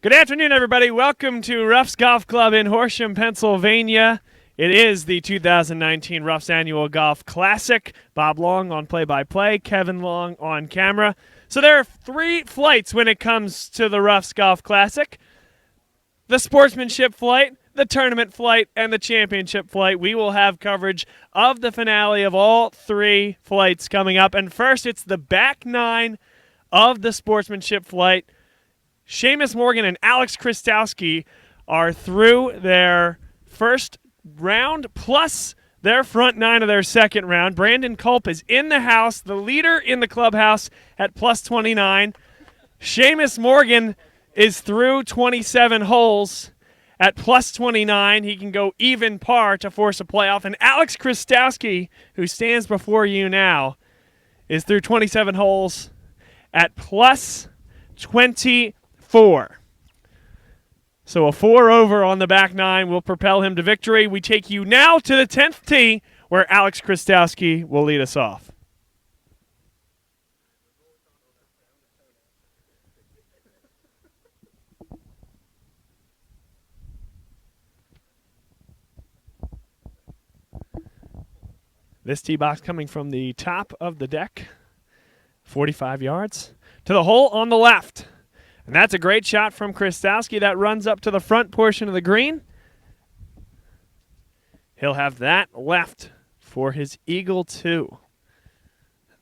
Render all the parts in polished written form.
Good afternoon, everybody. Welcome to Ruff's Golf Club in Horsham, Pennsylvania. It is the 2019 Ruff's Annual Golf Classic. Bob Long on play-by-play, Kevin Long on camera. So there are three flights when it comes to the Ruff's Golf Classic. The Sportsmanship flight, the Tournament flight, and the Championship flight. We will have coverage of the finale of all three flights coming up. And first, it's the back nine of the Sportsmanship flight. Seamus Morgan and Alex Krystowski are through their first round, plus their front nine of their second round. Brandon Culp is in the house, the leader in the clubhouse at plus 29. Seamus Morgan is through 27 holes at plus 29. He can go even par to force a playoff. And Alex Krystowski, who stands before you now, is through 27 holes at plus 24. So a 4 over on the back nine will propel him to victory. We take you now to the 10th tee, where Alex Krystowski will lead us off. This tee box coming from the top of the deck, 45 yards, to the hole on the left. And that's a great shot from Krystowski. That runs up to the front portion of the green. He'll have that left for his Eagle 2.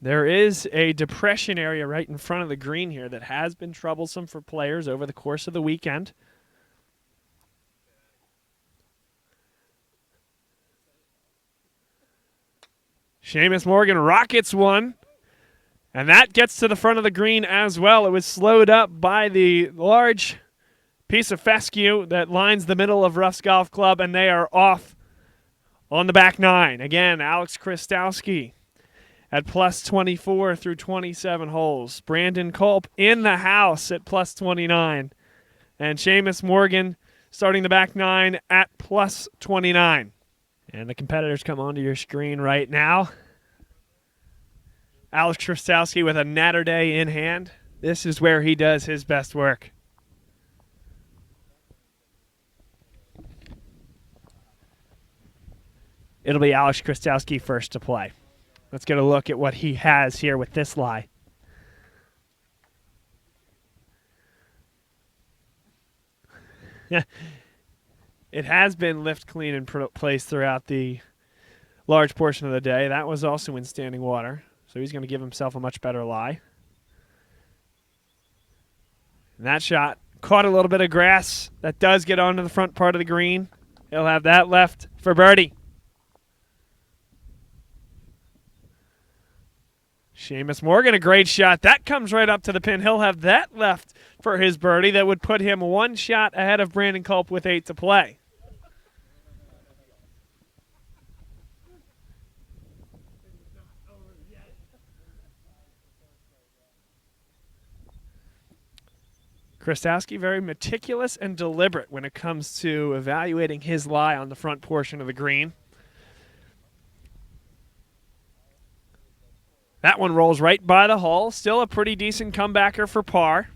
There is a depression area right in front of the green here that has been troublesome for players over the course of the weekend. Seamus Morgan rockets one. And that gets to the front of the green as well. It was slowed up by the large piece of fescue that lines the middle of Ruff's Golf Club, and they are off on the back nine. Again, Alex Krystowski at plus 24 through 27 holes. Brandon Culp in the house at plus 29. And Seamus Morgan starting the back nine at plus 29. And the competitors come onto your screen right now. Alex Krystowski with a natter day in hand. This is where he does his best work. It'll be Alex Krystowski first to play. Let's get a look at what he has here with this lie. It has been lift, clean, and place throughout the large portion of the day. That was also in standing water. So he's going to give himself a much better lie. And that shot caught a little bit of grass. That does get onto the front part of the green. He'll have that left for birdie. Seamus Morgan, a great shot. That comes right up to the pin. He'll have that left for his birdie. That would put him one shot ahead of Brandon Culp with 8 to play. Krystowski very meticulous and deliberate when it comes to evaluating his lie on the front portion of the green. That one rolls right by the hole. Still a pretty decent comebacker for par.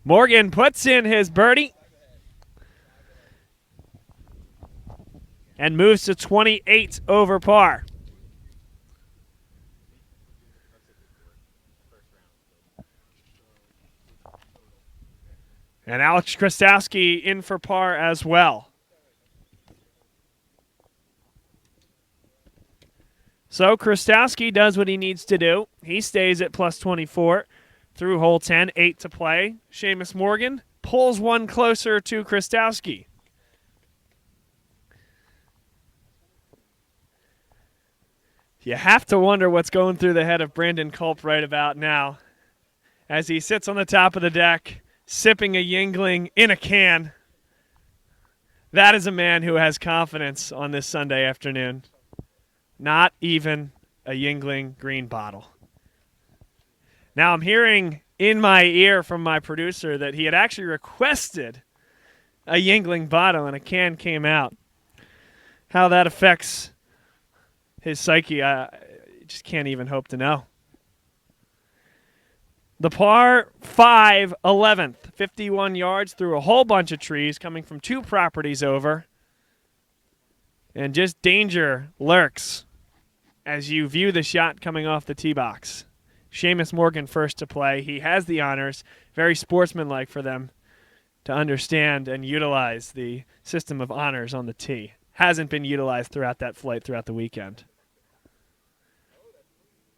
Morgan puts in his birdie and moves to 28 over par. And Alex Krystowski in for par as well. So Krystowski does what he needs to do. He stays at plus 24 through hole 10, 8 to play. Seamus Morgan pulls one closer to Krystowski. You have to wonder what's going through the head of Brandon Culp right about now as he sits on the top of the deck, sipping a Yingling in a can. That is a man who has confidence on this Sunday afternoon. Not even a Yingling green bottle. Now I'm hearing in my ear from my producer that he had actually requested a Yingling bottle and a can came out. How that affects his psyche, I just can't even hope to know. The par 5 11th, 51 yards through a whole bunch of trees coming from 2 properties over. And just danger lurks as you view the shot coming off the tee box. Seamus Morgan first to play. He has the honors. Very sportsmanlike for them to understand and utilize the system of honors on the tee. Hasn't been utilized throughout that flight throughout the weekend.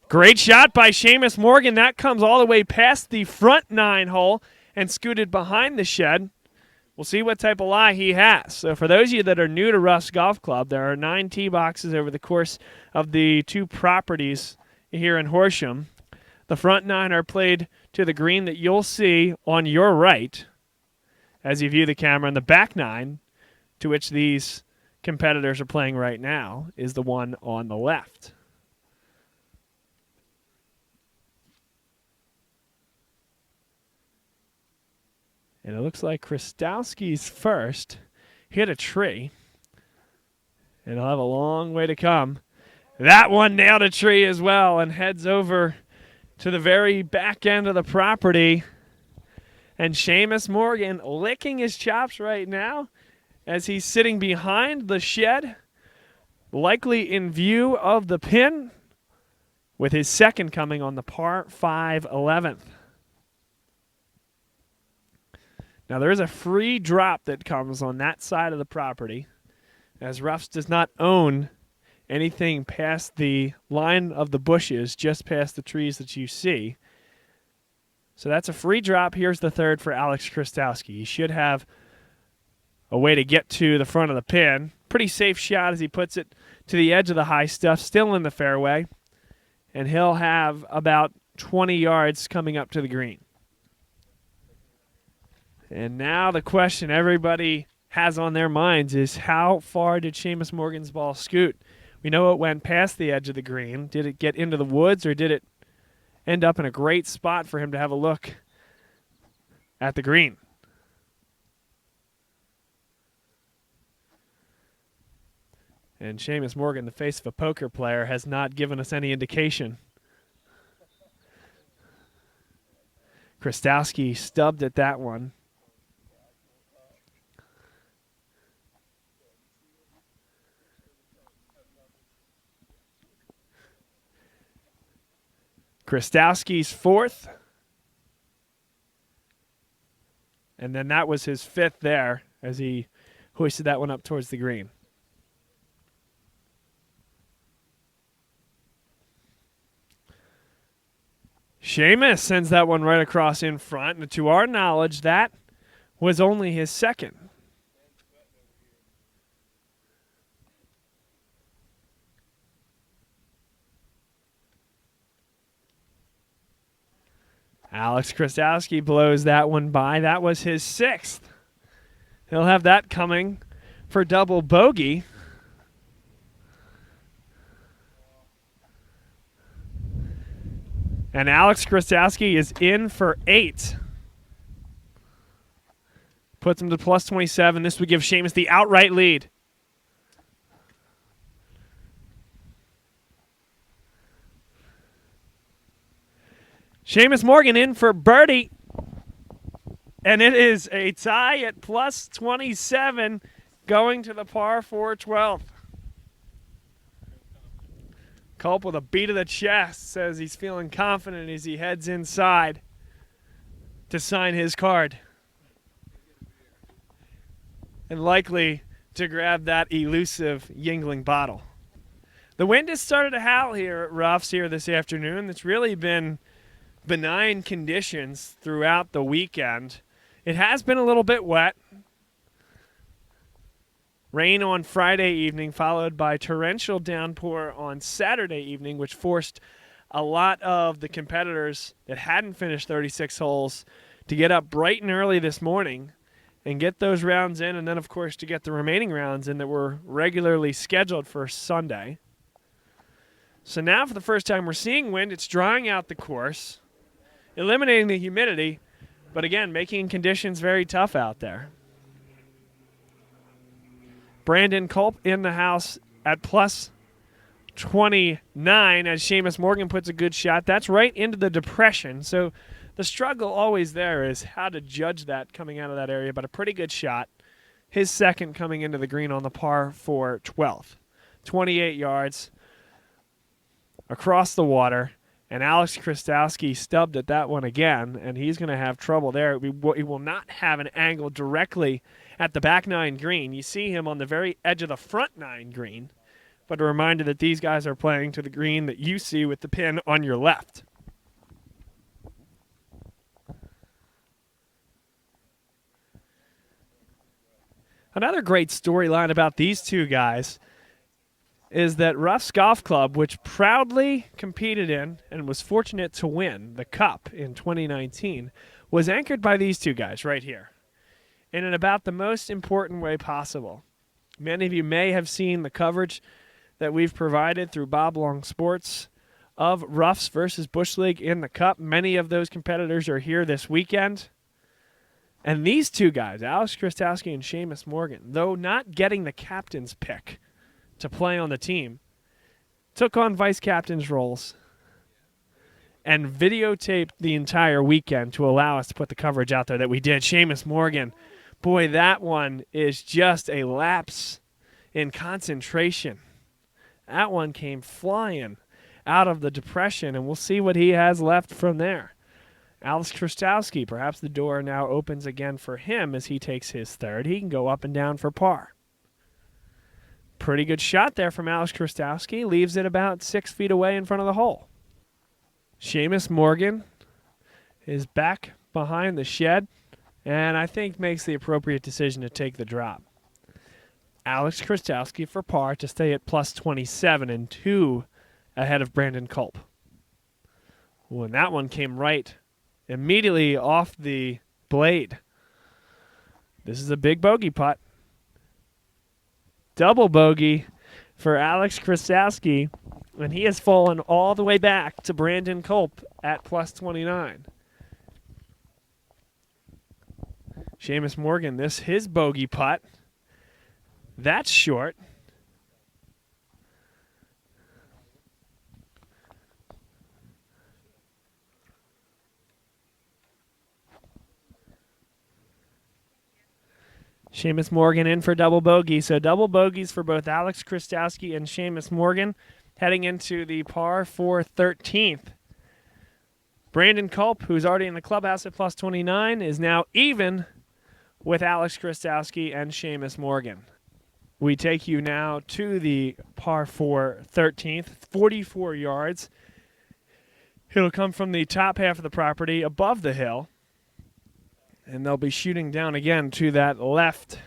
Great shot by Seamus Morgan. That comes all the way past the front 9 hole and scooted behind the shed. We'll see what type of lie he has. So for those of you that are new to Ruff's Golf Club, there are 9 tee boxes over the course of the 2 properties here in Horsham. The front 9 are played to the green that you'll see on your right as you view the camera. And the back 9, to which these competitors are playing right now, is the one on the left. And it looks like Krastowski's first hit a tree. And he'll have a long way to come. That one nailed a tree as well and heads over to the very back end of the property. And Seamus Morgan licking his chops right now as he's sitting behind the shed, likely in view of the pin, with his second coming on the par 5 11th. Now, there is a free drop that comes on that side of the property, as Ruffs does not own anything past the line of the bushes, just past the trees that you see. So that's a free drop. Here's the third for Alex Krastowski. He should have a way to get to the front of the pin. Pretty safe shot as he puts it to the edge of the high stuff, still in the fairway. And he'll have about 20 yards coming up to the green. And now the question everybody has on their minds is, how far did Seamus Morgan's ball scoot? We know it went past the edge of the green. Did it get into the woods, or did it end up in a great spot for him to have a look at the green? And Seamus Morgan, the face of a poker player, has not given us any indication. Krastowski stubbed at that one. Krastowski's fourth. And then that was his fifth there as he hoisted that one up towards the green. Seamus sends that one right across in front. And to our knowledge, that was only his second. Alex Krastowski blows that one by. That was his sixth. He'll have that coming for double bogey. And Alex Krastowski is in for 8. Puts him to plus 27. This would give Seamus the outright lead. Seamus Morgan in for birdie. And it is a tie at plus 27 going to the par 4 12th. Culp with a beat of the chest says he's feeling confident as he heads inside to sign his card. And likely to grab that elusive Yingling bottle. The wind has started to howl here at Ruff's here this afternoon. It's really been benign conditions throughout the weekend. It has been a little bit wet. Rain on Friday evening, followed by torrential downpour on Saturday evening, which forced a lot of the competitors that hadn't finished 36 holes to get up bright and early this morning and get those rounds in, and then, of course, to get the remaining rounds in that were regularly scheduled for Sunday. So now, for the first time, we're seeing wind. It's drying out the course, eliminating the humidity, but again, making conditions very tough out there. Brandon Culp in the house at plus 29 as Seamus Morgan puts a good shot. That's right into the depression. So The struggle always there is how to judge that coming out of that area, but a pretty good shot. His second coming into the green on the par for 12th. 28 yards across the water, and Alex Krastowski stubbed at that one again, and he's going to have trouble there. He will not have an angle directly at the back nine green. You see him on the very edge of the front nine green, but a reminder that these guys are playing to the green that you see with the pin on your left. Another great storyline about these two guys is that Ruff's Golf Club, which proudly competed in and was fortunate to win the Cup in 2019, was anchored by these two guys right here, and in about the most important way possible. Many of you may have seen the coverage that we've provided through Bob Long Sports of Ruffs versus Bush League in the Cup. Many of those competitors are here this weekend. And these two guys, Alex Krastowski and Seamus Morgan, though not getting the captain's pick to play on the team, took on vice captain's roles and videotaped the entire weekend to allow us to put the coverage out there that we did. Seamus Morgan, boy, that one is just a lapse in concentration. That one came flying out of the depression, and we'll see what he has left from there. Alex Krastowski, perhaps the door now opens again for him as he takes his third. He can go up and down for par. Pretty good shot there from Alex Krastowski. Leaves it about 6 feet away in front of the hole. Seamus Morgan is back behind the shed, and I think makes the appropriate decision to take the drop. Alex Krastowski for par to stay at plus 27 and 2 ahead of Brandon Culp. When that one came right immediately off the blade. This is a big bogey putt. Double bogey for Alex Krastowski, and he has fallen all the way back to Brandon Culp at plus 29. Seamus Morgan, his bogey putt. That's short. Seamus Morgan in for double bogey. So double bogeys for both Alex Krastowski and Seamus Morgan heading into the par 4 13th. Brandon Culp, who's already in the clubhouse at plus 29, is now even with Alex Krastowski and Seamus Morgan. We take you now to the par 4 13th, 44 yards. It'll come from the top half of the property above the hill. And they'll be shooting down again to that left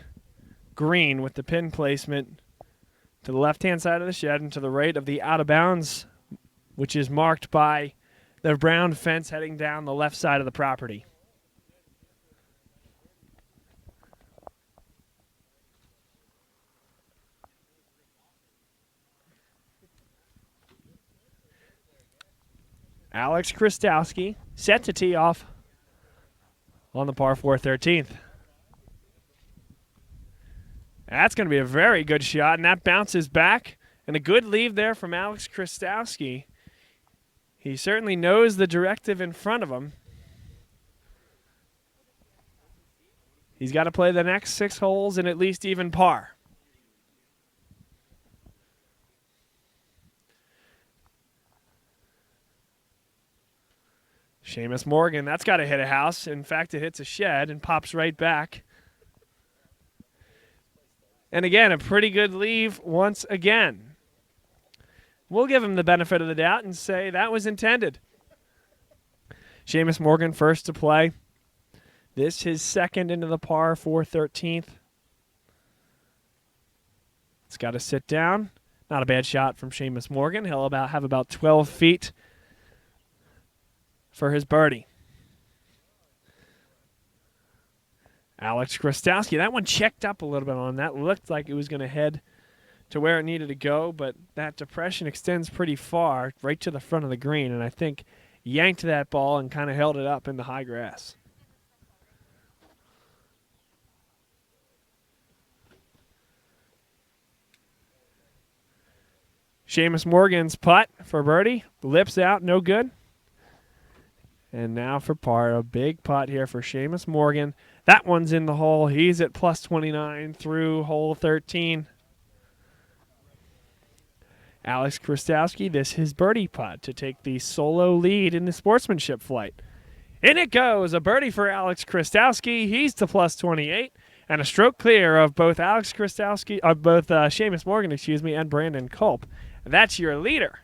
green with the pin placement to the left-hand side of the shed and to the right of the out-of-bounds, which is marked by the brown fence heading down the left side of the property. Alex Krastowski set to tee off on the par 4 13th. That's going to be a very good shot, and that bounces back. And a good lead there from Alex Krastowski. He certainly knows the directive in front of him. He's got to play the next 6 holes in at least even par. Seamus Morgan, that's got to hit a house. In fact, it hits a shed and pops right back. And again, a pretty good leave once again. We'll give him the benefit of the doubt and say that was intended. Seamus Morgan first to play. This his second into the par 4 13th. It's got to sit down. Not a bad shot from Seamus Morgan. He'll have about 12 feet for his birdie. Alex Krastowski, that one checked up a little bit on that. Looked like it was going to head to where it needed to go, but that depression extends pretty far, right to the front of the green, and I think yanked that ball and kind of held it up in the high grass. Seamus Morgan's putt for birdie. Lips out, no good. And now for par, a big putt here for Seamus Morgan. That one's in the hole. He's at plus 29 through hole 13. Alex Krastowski, this is his birdie putt to take the solo lead in the Sportsmanship flight. In it goes, a birdie for Alex Krastowski. He's to plus 28, and a stroke clear of both Seamus Morgan, and Brandon Culp. And that's your leader.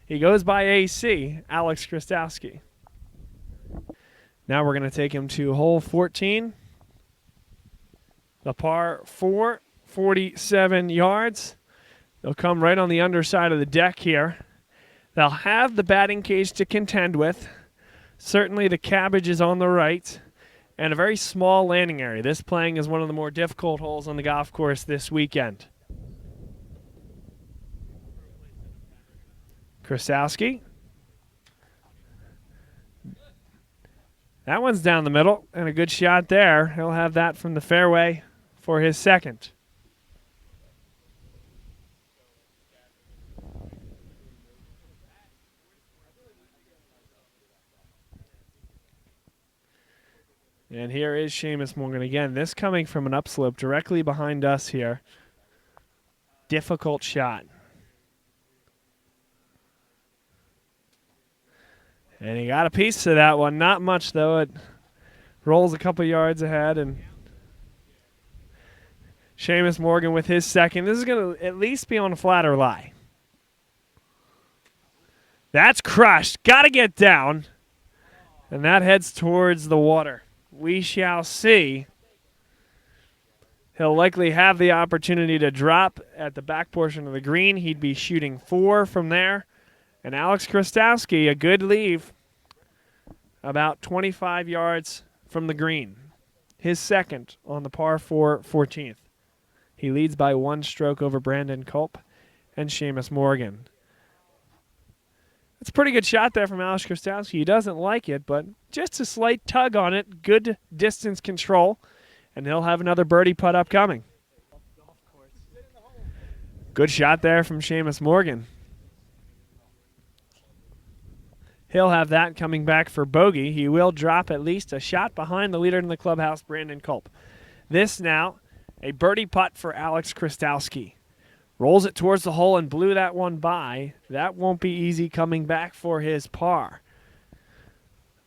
He goes by AC, Alex Krastowski. Now we're going to take him to hole 14. The par 4, 47 yards. They'll come right on the underside of the deck here. They'll have the batting cage to contend with. Certainly the cabbage is on the right. And a very small landing area. This playing is one of the more difficult holes on the golf course this weekend. Krastowski. That one's down the middle, and a good shot there. He'll have that from the fairway for his second. And here is Seamus Morgan again. This coming from an upslope directly behind us here. Difficult shot. And he got a piece of that one. Not much, though. It rolls a couple yards ahead. And Seamus Morgan with his second. This is going to at least be on a flatter lie. That's crushed. Got to get down. And that heads towards the water. We shall see. He'll likely have the opportunity to drop at the back portion of the green. He'd be shooting 4 from there. And Alex Krastowski, a good leave, about 25 yards from the green. His second on the par 4 14th. He leads by 1 stroke over Brandon Culp and Seamus Morgan. It's a pretty good shot there from Alex Krastowski. He doesn't like it, but just a slight tug on it. Good distance control. And he'll have another birdie putt upcoming. Good shot there from Seamus Morgan. He'll have that coming back for bogey. He will drop at least a shot behind the leader in the clubhouse, Brandon Culp. This now, a birdie putt for Alex Krastowski. Rolls it towards the hole and blew that one by. That won't be easy coming back for his par.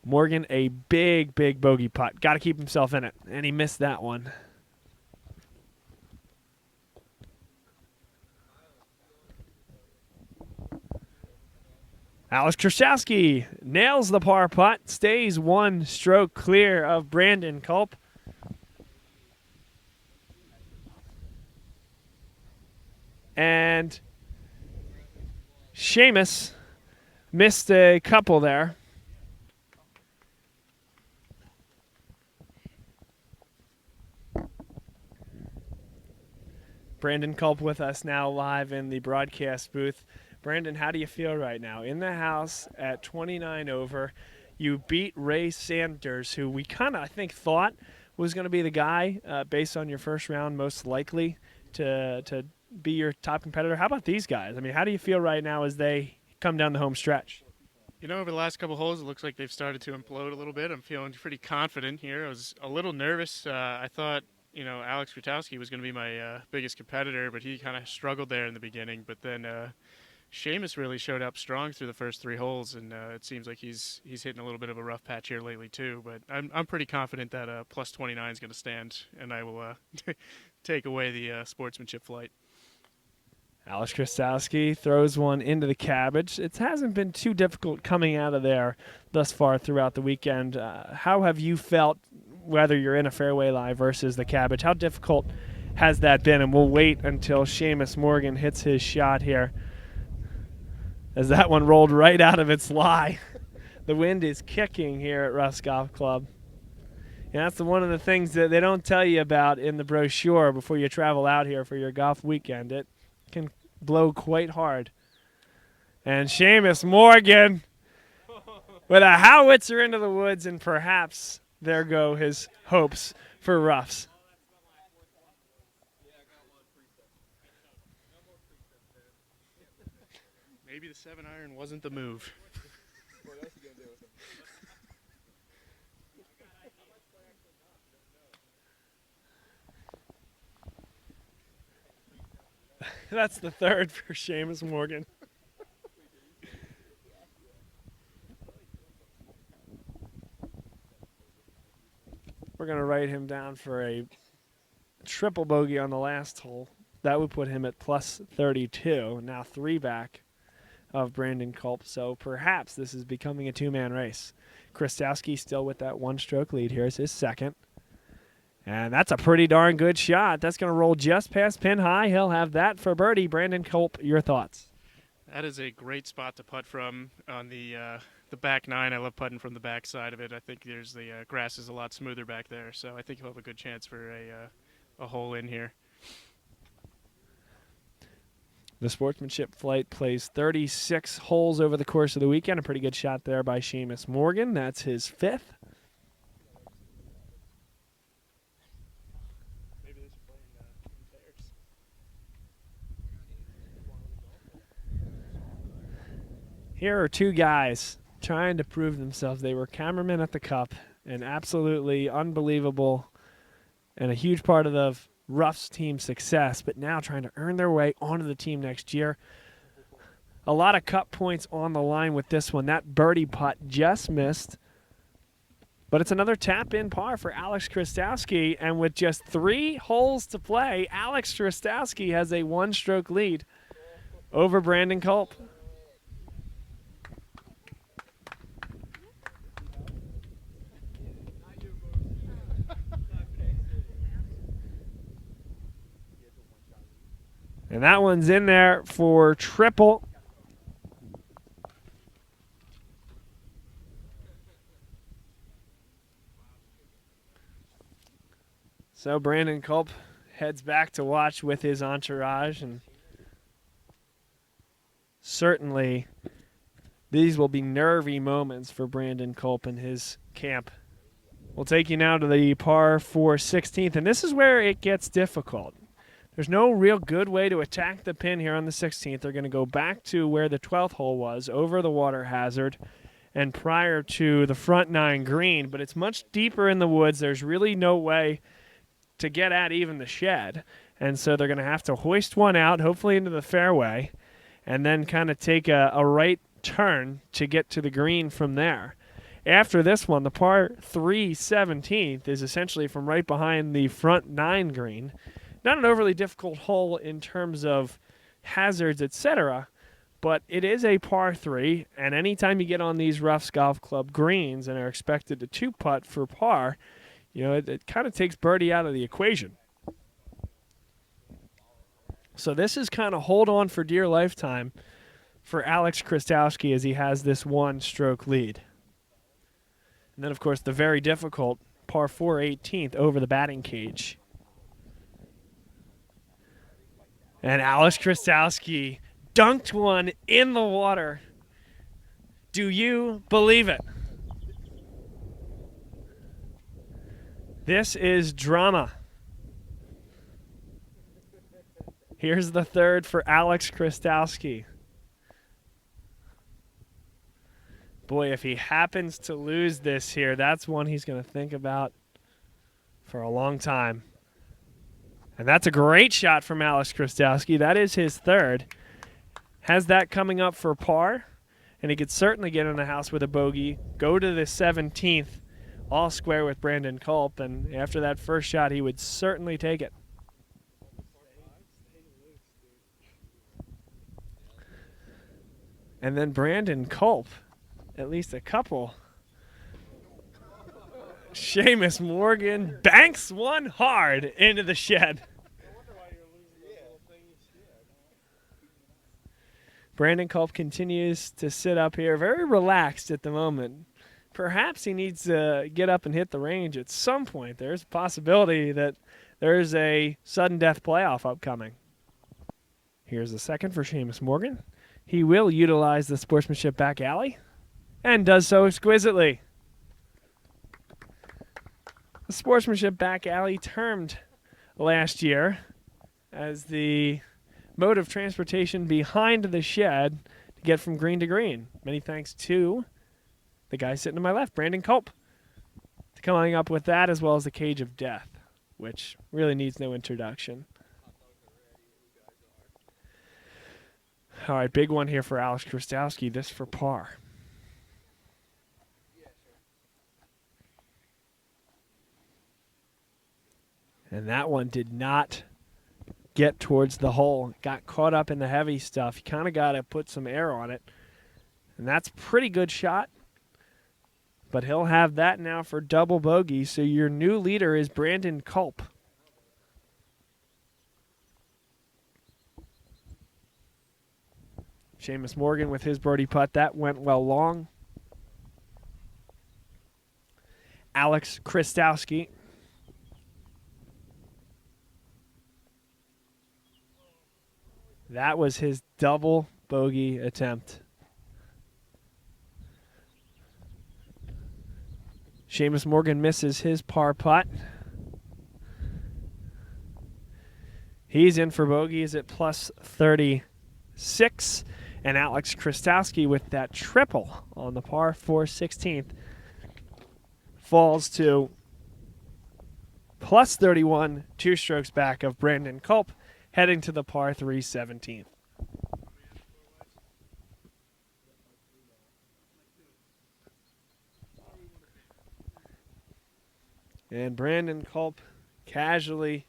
Morgan, a big, big bogey putt. Got to keep himself in it, and he missed that one. Alex Krastowski nails the par putt, stays 1 stroke clear of Brandon Culp. And Seamus missed a couple there. Brandon Culp with us now live in the broadcast booth. Brandon, how do you feel right now? In the house at 29 over, you beat Ray Sanders, who we kind of, I think, thought was going to be the guy based on your first round most likely to be your top competitor. How about these guys? I mean, how do you feel right now as they come down the home stretch? You know, over the last couple holes, it looks like they've started to implode a little bit. I'm feeling pretty confident here. I was a little nervous. I thought, Alex Krastowski was going to be my biggest competitor, but he kind of struggled there in the beginning. But then Seamus really showed up strong through the first 3 holes, and it seems like he's hitting a little bit of a rough patch here lately too. But I'm pretty confident that plus 29 is going to stand, and I will take away the sportsmanship flight. Alex Krastowski throws one into the cabbage. It hasn't been too difficult coming out of there thus far throughout the weekend. How have you felt, whether you're in a fairway lie versus the cabbage? How difficult has that been? And we'll wait until Seamus Morgan hits his shot here, as that one rolled right out of its lie. The wind is kicking here at Ruff's Golf Club. And that's one of the things that they don't tell you about in the brochure before you travel out here for your golf weekend. It can blow quite hard. And Seamus Morgan with a howitzer into the woods, and perhaps there go his hopes for Ruff's. Maybe the 7-iron wasn't the move. That's the third for Seamus Morgan. We're going to write him down for a triple bogey on the last hole. That would put him at plus 32. Now 3 back of Brandon Culp. So perhaps this is becoming a two-man race. Krastowski still with that one-stroke lead. Here's his second. And that's a pretty darn good shot. That's going to roll just past pin high. He'll have that for birdie. Brandon Culp, your thoughts? That is a great spot to putt from on the back nine. I love putting from the back side of it. I think there's the grass is a lot smoother back there, so I think he'll have a good chance for a hole in here. The Sportsmanship flight plays 36 holes over the course of the weekend. A pretty good shot there by Seamus Morgan. That's his 5th. Here are two guys trying to prove themselves. They were cameramen at the Cup, and absolutely unbelievable and a huge part of the Ruff's team success, but now trying to earn their way onto the team next year. A lot of Cup points on the line with this one. That birdie putt just missed, but it's another tap-in par for Alex Krastowski, and with just 3 holes to play, Alex Krastowski has a one-stroke lead over Brandon Culp. And that one's in there for triple. So Brandon Culp heads back to watch with his entourage, and certainly these will be nervy moments for Brandon Culp and his camp. We'll take you now to the par 4 16th, and this is where it gets difficult. There's no real good way to attack the pin here on the 16th. They're going to go back to where the 12th hole was, over the water hazard, and prior to the front 9 green, but it's much deeper in the woods. There's really no way to get at even the shed, and so they're going to have to hoist one out, hopefully into the fairway, and then kind of take a right turn to get to the green from there. After this one, the par 3 17th is essentially from right behind the front 9 green. Not an overly difficult hole in terms of hazards, etc., but it is a par 3, and anytime you get on these Ruff's Golf Club greens and are expected to 2-putt for par, you know, it kind of takes birdie out of the equation. So this is kind of hold on for dear lifetime for Alex Krastowski as he has this one-stroke lead. And then, of course, the very difficult par 4 18th over the batting cage. And Alex Krastowski dunked one in the water. Do you believe it? This is drama. Here's the third for Alex Krastowski. Boy, if he happens to lose this here, that's one he's going to think about for a long time. And that's a great shot from Alex Krastowski. That is his third. Has that coming up for par, and he could certainly get in the house with a bogey, go to the 17th, all square with Brandon Culp, and after that first shot, he would certainly take it. And then Brandon Culp, at least a couple. Seamus Morgan banks one hard into the shed. Brandon Culp continues to sit up here, very relaxed at the moment. Perhaps he needs to get up and hit the range at some point. There's a possibility that there's a sudden death playoff upcoming. Here's the second for Seamus Morgan. He will utilize the Sportsmanship back alley and does so exquisitely. The Sportsmanship back alley termed last year as the mode of transportation behind the shed to get from green to green. Many thanks to the guy sitting to my left, Brandon Culp, to coming up with that, as well as the Cage of Death, which really needs no introduction. All right, big one here for Alex Krastowski. This for par. And that one did not get towards the hole. Got caught up in the heavy stuff. You kind of got to put some air on it. And that's a pretty good shot. But he'll have that now for double bogey. So your new leader is Brandon Culp. Seamus Morgan with his birdie putt. That went well long. Alex Krastowski. That was his double bogey attempt. Seamus Morgan misses his par putt. He's in for bogeys at plus 36. And Alex Krastowski with that triple on the par 4 16th falls to plus 31, 2 strokes back of Brandon Culp, heading to the par 3 17th. And Brandon Culp casually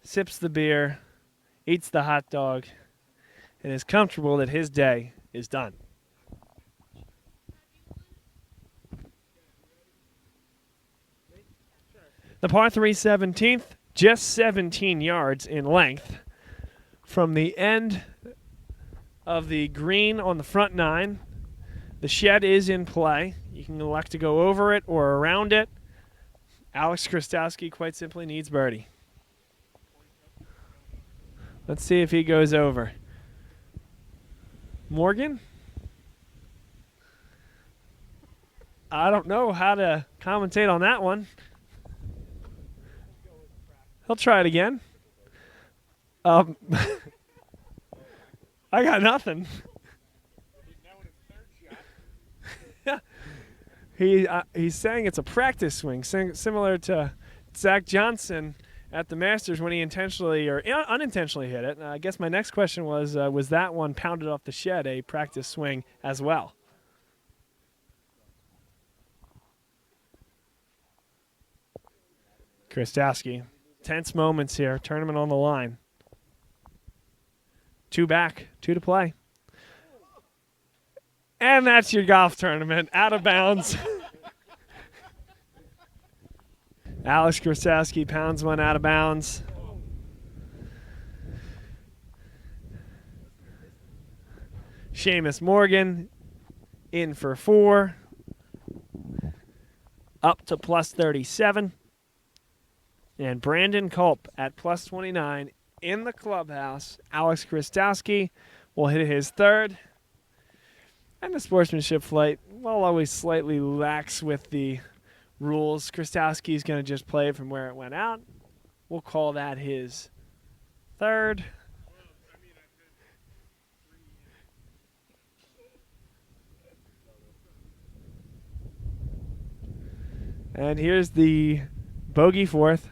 sips the beer, eats the hot dog, and is comfortable that his day is done. The par 3 17th, just 17 yards in length from the end of the green on the front 9. The shed is in play. You can elect to go over it or around it. Alex Krastowski quite simply needs birdie. Let's see if he goes over. Morgan? I don't know how to commentate on that one. He'll try it again. I got nothing. He's saying it's a practice swing, similar to Zach Johnson at the Masters when he intentionally or unintentionally hit it. I guess my next question was that one pounded off the shed a practice swing as well? Krastowski. Tense moments here. Tournament on the line. 2 back, 2 to play. And that's your golf tournament. Out of bounds. Alex Krastowski pounds one out of bounds. Seamus Morgan in for 4. Up to plus 37. And Brandon Culp at plus 29 in the clubhouse. Alex Krastowski will hit his 3rd. And the Sportsmanship flight, while always slightly lax with the rules, Krastowski is going to just play from where it went out. We'll call that his 3rd. And here's the bogey 4th.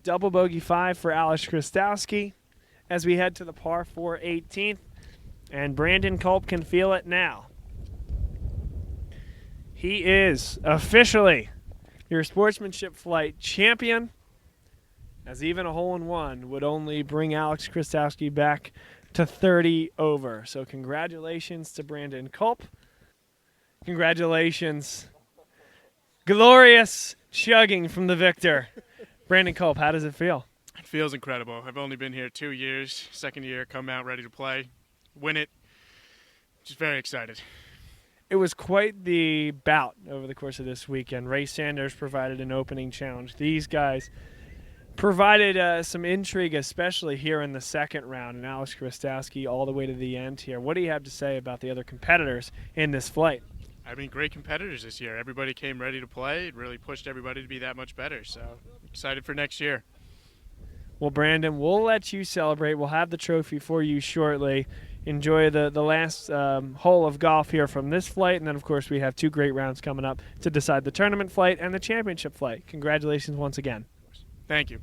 Double bogey 5 for Alex Krastowski as we head to the par 4 18th. And Brandon Culp can feel it now. He is officially your Sportsmanship Flight champion, as even a hole-in-one would only bring Alex Krastowski back to 30 over. So congratulations to Brandon Culp. Congratulations. Glorious chugging from the victor. Brandon Culp, how does it feel? It feels incredible. I've only been here 2 years. Second year, come out ready to play, win it. Just very excited. It was quite the bout over the course of this weekend. Ray Sanders provided an opening challenge. These guys provided some intrigue, especially here in the second round, and Alex Krastowski all the way to the end here. What do you have to say about the other competitors in this flight? I mean, great competitors this year. Everybody came ready to play. It really pushed everybody to be that much better. So excited for next year. Well, Brandon, we'll let you celebrate. We'll have the trophy for you shortly. Enjoy the last hole of golf here from this flight. And then, of course, we have 2 great rounds coming up to decide the tournament flight and the championship flight. Congratulations once again. Thank you.